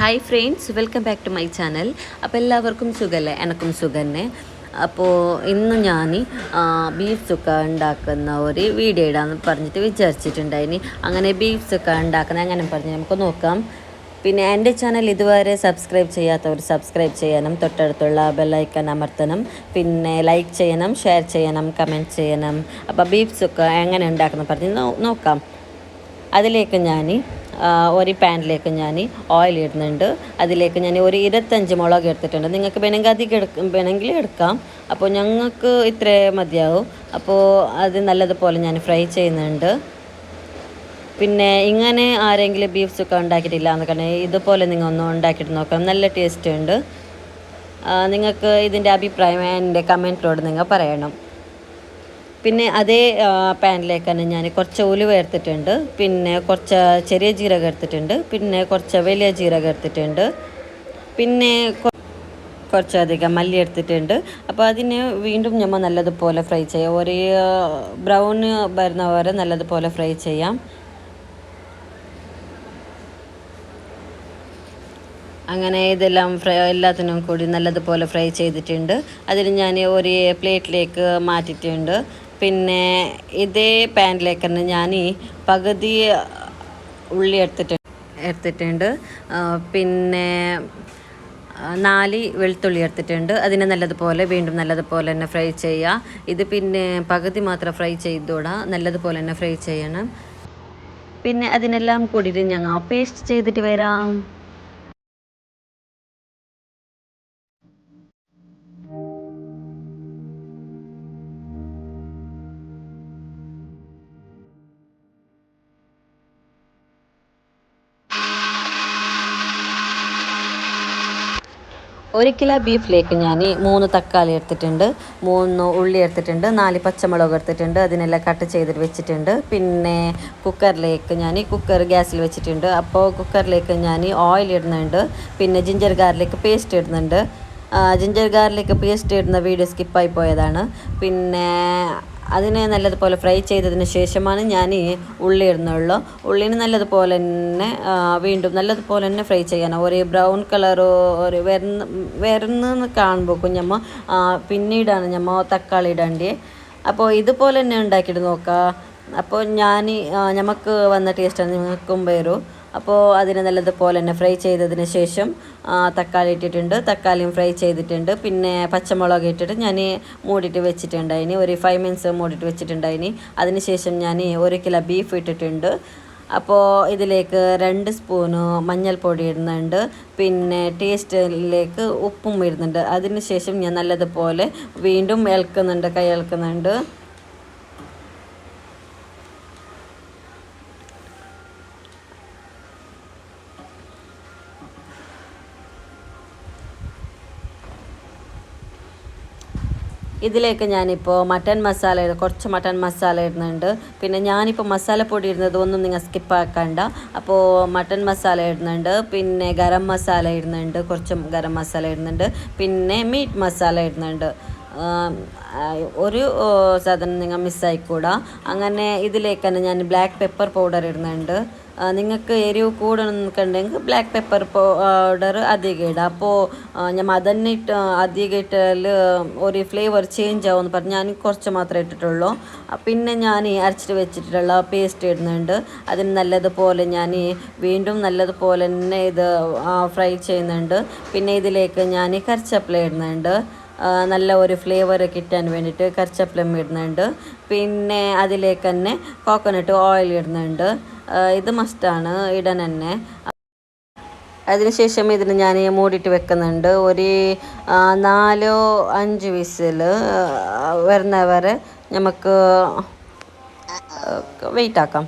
Hi friends, welcome back to my channel. അപ്പോൾ എല്ലാവർക്കും സുഖമല്ലേ? എനക്കും സുഖന്നെ. അപ്പോൾ ഇന്ന് ഞാൻ ബീഫ് ചുക്ക ഉണ്ടാക്കുന്ന ഒരു വീഡിയോ ഇടാന്ന് പറഞ്ഞിട്ട് വിചാരിച്ചിട്ടുണ്ടായിനി. അങ്ങനെ ബീഫ് ചുക്ക ഉണ്ടാക്കുന്ന അങ്ങനെ പറഞ്ഞ് നമുക്ക് നോക്കാം. പിന്നെ എൻ്റെ ചാനൽ ഇതുവരെ സബ്സ്ക്രൈബ് ചെയ്യാത്തവർ സബ്സ്ക്രൈബ് ചെയ്യാനും തൊട്ടടുത്തുള്ള ബെല്ലൈക്കൺ അമർത്തണം. പിന്നെ ലൈക്ക് ചെയ്യണം, ഷെയർ ചെയ്യണം, കമൻറ്റ് ചെയ്യണം. അപ്പോൾ ബീഫ് ചുക്ക എങ്ങനെ ഉണ്ടാക്കുന്ന പറഞ്ഞ് നോക്കാം. അതിലേക്ക് ഞാൻ ഒരു പാനിലേക്ക് ഞാൻ ഓയിൽ ഇടുന്നുണ്ട്. അതിലേക്ക് ഞാൻ ഒരു 25 മുളക് എടുത്തിട്ടുണ്ട്. നിങ്ങൾക്ക് വേണമെങ്കിൽ അധികം വേണമെങ്കിൽ എടുക്കാം. അപ്പോൾ ഞങ്ങൾക്ക് ഇത്രേ മതിയാവും. അപ്പോൾ അത് നല്ലതുപോലെ ഞാൻ ഫ്രൈ ചെയ്യുന്നുണ്ട്. പിന്നെ ഇങ്ങനെ ആരെങ്കിലും ബീഫ് ചുക്ക ഉണ്ടാക്കിയിട്ടില്ല എന്ന് പറഞ്ഞാൽ ഇതുപോലെ നിങ്ങൾ ഒന്ന് ഉണ്ടാക്കിയിട്ട് നോക്കണം. നല്ല ടേസ്റ്റ് ഉണ്ട്. നിങ്ങൾക്ക് ഇതിൻ്റെ അഭിപ്രായം എൻ്റെ കമൻറ്റിലൂടെ നിങ്ങൾ പറയണം. പിന്നെ അതേ പാനിലേക്ക് തന്നെ ഞാൻ കുറച്ച് ഉലുവ എടുത്തിട്ടുണ്ട്. പിന്നെ കുറച്ച് ചെറിയ ജീരകം എടുത്തിട്ടുണ്ട്. പിന്നെ കുറച്ച് വലിയ ജീരകം എടുത്തിട്ടുണ്ട്. പിന്നെ കുറച്ചധികം മല്ലി എടുത്തിട്ടുണ്ട്. അപ്പോൾ അതിനെ വീണ്ടും നമ്മൾ നല്ലതുപോലെ ഫ്രൈ ചെയ്യാം. ഒരു ബ്രൗൺ വരുന്ന വരെ നല്ലതുപോലെ ഫ്രൈ ചെയ്യാം. അങ്ങനെ ഇതെല്ലാം എല്ലാത്തിനും കൂടി നല്ലതുപോലെ ഫ്രൈ ചെയ്തിട്ടുണ്ട്. അതിന് ഞാൻ ഒരു പ്ലേറ്റിലേക്ക് മാറ്റിയിട്ടുണ്ട്. പിന്നെ ഇതേ പാനിലേക്ക് തന്നെ ഞാൻ പകുതി ഉള്ളി എടുത്തിട്ടുണ്ട്. പിന്നെ 4 വെളുത്തുള്ളി എടുത്തിട്ടുണ്ട്. അതിനെ വീണ്ടും നല്ലതുപോലെ തന്നെ ഫ്രൈ ചെയ്യുക. ഇത് പിന്നെ പകുതി മാത്രം ഫ്രൈ ചെയ്തുകൂടാ, നല്ലതുപോലെ തന്നെ ഫ്രൈ ചെയ്യണം. പിന്നെ അതിനെല്ലാം കൂടിയിട്ട് ഞങ്ങൾ പേസ്റ്റ് ചെയ്തിട്ട് വരാം. ഒരു കിലോ ബീഫിലേക്ക് ഞാൻ 3 തക്കാളി എടുത്തിട്ടുണ്ട്, 3 ഉള്ളി എടുത്തിട്ടുണ്ട്, 4 പച്ചമുളക് എടുത്തിട്ടുണ്ട്. അതിനെല്ലാം കട്ട് ചെയ്തിട്ട് വെച്ചിട്ടുണ്ട്. പിന്നെ കുക്കർ ഗ്യാസിൽ വെച്ചിട്ടുണ്ട്. അപ്പോൾ കുക്കറിലേക്ക് ഞാൻ ഓയിൽ ഇടുന്നുണ്ട്. പിന്നെ ജിഞ്ചർ ഗാർലിക് പേസ്റ്റ് ഇടുന്നുണ്ട്. ജിഞ്ചർ ഗാർലിക് പേസ്റ്റ് ഇടുന്ന വീഡിയോ സ്കിപ്പായി പോയതാണ്. പിന്നെ അതിനെ നല്ലതുപോലെ ഫ്രൈ ചെയ്തതിന് ശേഷമാണ് ഞാൻ ഉള്ളി ഇടുന്നുള്ളൂ. ഉള്ളിന് നല്ലതുപോലെ തന്നെ വീണ്ടും നല്ലതുപോലെ തന്നെ ഫ്രൈ ചെയ്യണം. ഒരു ബ്രൗൺ കളർ ഒരു വരുന്ന കാണുമ്പോൾ ഞമ്മ പിന്നീടാണ് ഞമ്മ തക്കാളി ഇടേണ്ടത്. അപ്പോൾ ഇതുപോലെ തന്നെ ഉണ്ടാക്കിയിട്ട് നോക്കുക. അപ്പോൾ നമുക്ക് വന്ന ടേസ്റ്റാണ് നിങ്ങൾക്കും വരും. അപ്പോൾ അതിനെ നല്ലതുപോലെ തന്നെ ഫ്രൈ ചെയ്തതിന് ശേഷം തക്കാളി ഇട്ടിട്ടുണ്ട്. തക്കാളിയും ഫ്രൈ ചെയ്തിട്ടുണ്ട്. പിന്നെ പച്ചമുളക് ഇട്ടിട്ട് ഞാൻ മൂടിയിട്ട് വെച്ചിട്ടുണ്ടായിനി. ഒരു 5 മിനിറ്റ്സ് മൂടിയിട്ട് വെച്ചിട്ടുണ്ടായിനി. അതിന് ശേഷം ഞാൻ 1 കിലോ ബീഫ് ഇട്ടിട്ടുണ്ട്. അപ്പോൾ ഇതിലേക്ക് 2 സ്പൂണ് മഞ്ഞൾപ്പൊടി ഇടുന്നുണ്ട്. പിന്നെ ടേസ്റ്റിലേക്ക് ഉപ്പും ഇടുന്നുണ്ട്. അതിന് ശേഷം ഞാൻ നല്ലതുപോലെ വീണ്ടും കൈ ഇളക്കുന്നുണ്ട്. ഇതിലേക്ക് ഞാനിപ്പോൾ കുറച്ച് മട്ടൻ മസാല ഇടുന്നുണ്ട്. പിന്നെ ഞാനിപ്പോൾ മസാലപ്പൊടി ഇടുന്നത് ഒന്നും നിങ്ങൾ സ്കിപ്പാക്കണ്ട. അപ്പോൾ മട്ടൻ മസാല ഇടുന്നുണ്ട്. പിന്നെ ഗരം മസാല ഇടുന്നുണ്ട്, കുറച്ച് ഗരം മസാല ഇടുന്നുണ്ട്. പിന്നെ മീറ്റ് മസാല ഇടുന്നുണ്ട്. ഒരു സാധനം നിങ്ങൾ മിസ്സായിക്കൂടാ. അങ്ങനെ ഇതിലേക്ക് തന്നെ ഞാൻ ബ്ലാക്ക് പെപ്പർ പൗഡർ ഇടുന്നുണ്ട്. നിങ്ങൾക്ക് എരിവ് കൂടണമെന്നുണ്ടെങ്കിൽ ബ്ലാക്ക് പെപ്പർ പൗഡർ അധികം ഇടാം. അപ്പോൾ ഞാൻ അതന്നെ അധികം ഇട്ടാൽ ഒരു ഫ്ലേവർ ചേഞ്ച് ആവുമെന്ന് പറഞ്ഞ് ഞാൻ കുറച്ച് മാത്രമേ ഇട്ടിട്ടുള്ളൂ. പിന്നെ ഞാൻ അരച്ചിട്ട് വെച്ചിട്ടുള്ള പേസ്റ്റ് ഇടുന്നുണ്ട്. അതിന് നല്ലതുപോലെ ഞാൻ വീണ്ടും നല്ലതുപോലെ തന്നെ ഇത് ഫ്രൈ ചെയ്യുന്നുണ്ട്. പിന്നെ ഇതിലേക്ക് ഞാൻ കറിവേപ്പില ഇടുന്നുണ്ട്. നല്ല ഒരു ഫ്ലേവർ കിട്ടാൻ വേണ്ടിയിട്ട് കറിവേപ്പില ഇടുന്നുണ്ട്. പിന്നെ അതിലേക്ക് തന്നെ കോക്കനട്ട് ഓയിൽ ഇടുന്നുണ്ട്. ഇത് മസ്റ്റാണ് ഇടാൻ തന്നെ. അതിനുശേഷം ഇതിന് ഞാൻ മൂടിയിട്ട് വെക്കുന്നുണ്ട്. ഒരു 4-5 വിസിൽ വരുന്നവരെ നമുക്ക് വെയിറ്റ് ആക്കാം.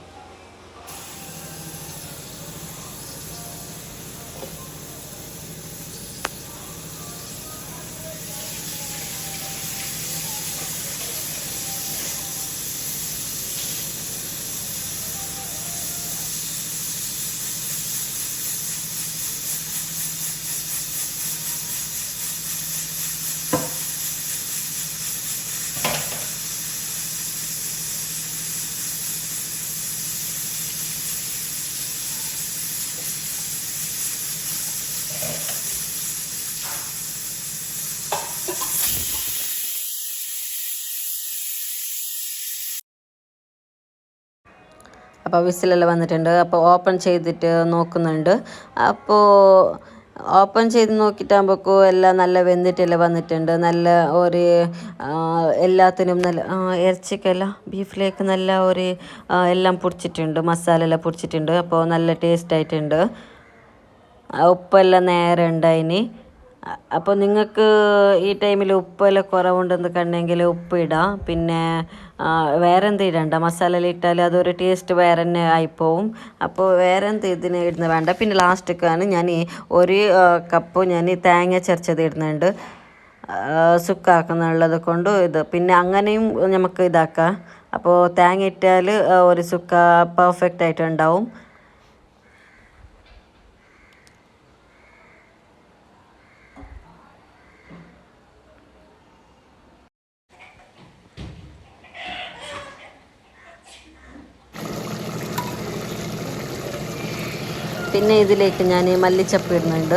അപ്പോൾ വിസിലെല്ലാം വന്നിട്ടുണ്ട്. അപ്പോൾ ഓപ്പൺ ചെയ്തിട്ട് നോക്കുന്നുണ്ട്. അപ്പോൾ ഓപ്പൺ ചെയ്ത് നോക്കിയിട്ടാകുമ്പോഴേക്കും എല്ലാം നല്ല വെന്തിട്ടെല്ലാം വന്നിട്ടുണ്ട്. നല്ല ഒരു എല്ലാത്തിനും നല്ല ഇറച്ചിക്കല്ല ബീഫിലേക്ക് നല്ല ഒരു എല്ലാം പൊടിച്ചിട്ടുണ്ട്, മസാല എല്ലാം പൊടിച്ചിട്ടുണ്ട്. അപ്പോൾ നല്ല ടേസ്റ്റ് ആയിട്ടുണ്ട്. ഉപ്പെല്ലാം നേരെ ഉണ്ടായിന്. അപ്പോൾ നിങ്ങൾക്ക് ഈ ടൈമിൽ ഉപ്പെല്ലാം കുറവുണ്ടെന്ന് കണ്ടെങ്കിൽ ഉപ്പ് ഇടാം. പിന്നെ വേറെ എന്ത് ഇടണ്ട, മസാല ഇട്ടാൽ അതൊരു ടേസ്റ്റ് വേറെ തന്നെ ആയിപ്പോവും. അപ്പോൾ വേറെ എന്ത് ഇതിന് ഇടുന്നത് വേണ്ട. പിന്നെ ലാസ്റ്റൊക്കെയാണ് ഞാൻ ഒരു കപ്പ് ഞാൻ തേങ്ങ ചതച്ചത് ഇടുന്നുണ്ട്, സുക്കാക്കുന്നുള്ളത് കൊണ്ട് ഇത്. പിന്നെ അങ്ങനെയും നമുക്ക് ഇതാക്കാം. അപ്പോൾ തേങ്ങ ഇട്ടാൽ ഒരു സുക്ക പെർഫെക്റ്റ് ആയിട്ടുണ്ടാവും. പിന്നെ ഇതിലേക്ക് ഞാൻ മല്ലിച്ചപ്പ് ഇടുന്നുണ്ട്.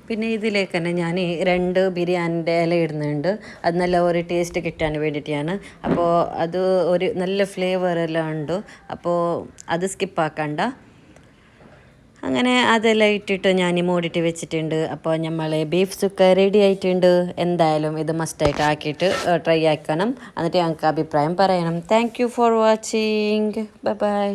പിന്നെ ഇതിലേക്ക് തന്നെ ഞാൻ 2 ബിരിയാണിൻ്റെ ഇല ഇടുന്നുണ്ട്. അത് നല്ല ഒരു ടേസ്റ്റ് കിട്ടാൻ വേണ്ടിയിട്ടാണ്. അപ്പോൾ അത് ഒരു നല്ല ഫ്ലേവർ എല്ലാം ഉണ്ട്. അപ്പോൾ അത് സ്കിപ്പാക്കണ്ട. അങ്ങനെ അതെല്ലാം ഇട്ടിട്ട് ഞാൻ മൂടിയിട്ട് വെച്ചിട്ടുണ്ട്. അപ്പോൾ നമ്മൾ ബീഫ് സുക്ക റെഡി ആയിട്ടുണ്ട്. എന്തായാലും ഇത് മസ്റ്റായിട്ട് ആക്കിയിട്ട് ട്രൈ ആക്കണം. എന്നിട്ട് ഞങ്ങൾക്ക് അഭിപ്രായം പറയണം. Thank you for watching. Bye bye.